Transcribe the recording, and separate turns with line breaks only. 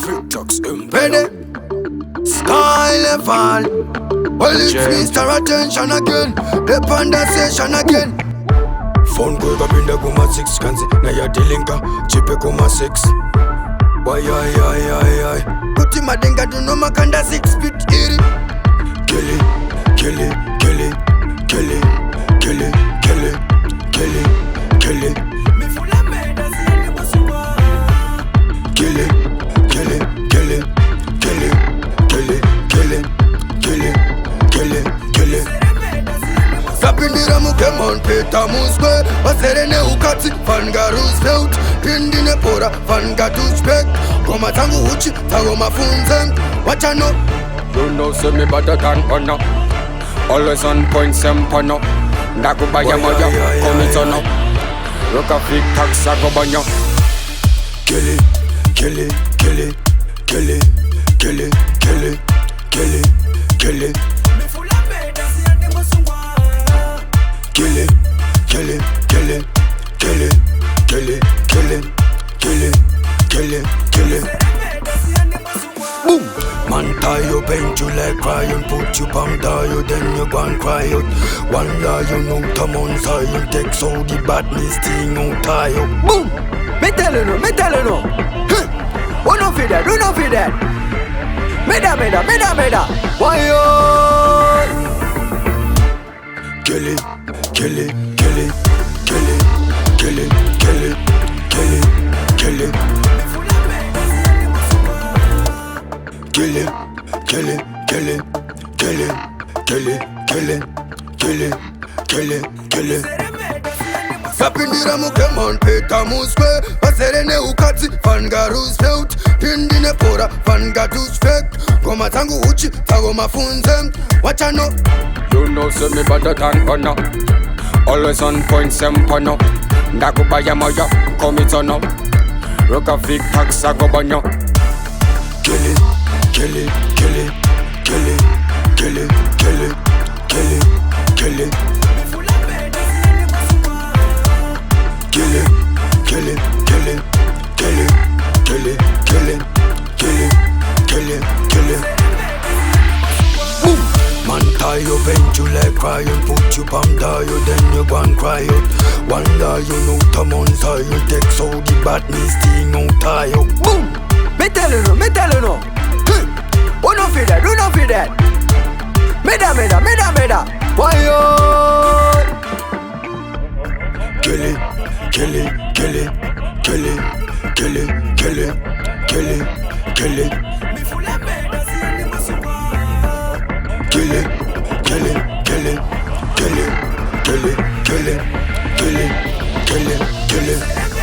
Victox
Ready? Sky level. Well, it's Mr. Attention again. The conversation again.
Phone call kapinda kuma 6 kanzi na ya dilinka chipe kuma 6. Why ay
Kuti madenga do no makanda 6 feet iri.
Kill it, kill it, kill it, kill it, kill it, kill it, kill it, kill it.
Me fula meda si musuwa.
Kill it, kill it, kill it, kill it, kill it, kill it, kill it, kill it, kill it.
Kapindira mukemon peta muswe. Waserene ukati fanga Roosevelt. Pindine pora fanga touchback. Goma tangu uchi tago mafunze. Wacha no.
You know say me better than Pano. Always on point sem Pano. Ndakubaya moja komitono. Roka Victox agobanyo.
Kill it, kill it, kill it, kill it, kill it, kill it, kill it, kill it. Kill it, kill it, kill it, kill it, kill it, kill it, kill it, kill it, kill it. Boom! Man tie you, paint you like crying, put you palm die, then you go and cry out. One lie you know to monster, you take so the badness thing out tie you.
Boom! Me tell you no. Who no feed that? Meda. Why yo?
Kill it, kill it, kill it, kill it, kill it, kill it, kill it, kill it. Kill it, kill it, kill it, kill it, kill it, kill it, kill it, kill it, kill it.
Sapindira mukemon peta muswe. Waserene ukati fanga Roosevelt. Pindine pora fanga touchback. Goma tangu uchi tago mafunze. Wacha no.
You know say me better than Pano. Always on point sem Pano. Ndakubaya moja komitono. Roka Victox agobanyo.
Kill it, kill it, kill it, kill it, kill it, kill it, kill it, kill it. Kill it, kill it, kill it, kill it, kill it, kill it, kill it, kill it, kill it. Boom! Man tie you, paint you like crying, put you palm die, then you go and cry out. One lie you know to monster, you take so the badness thing out tie you.
Boom! Me tell you no. Who no feed that? Meda. Why yo?
Kill it, kill it, kill it, kill it, kill it, kill it, kill it, kill it. Kill it, kill it, kill it, kill it, kill it, kill it, kill it, kill it, kill it.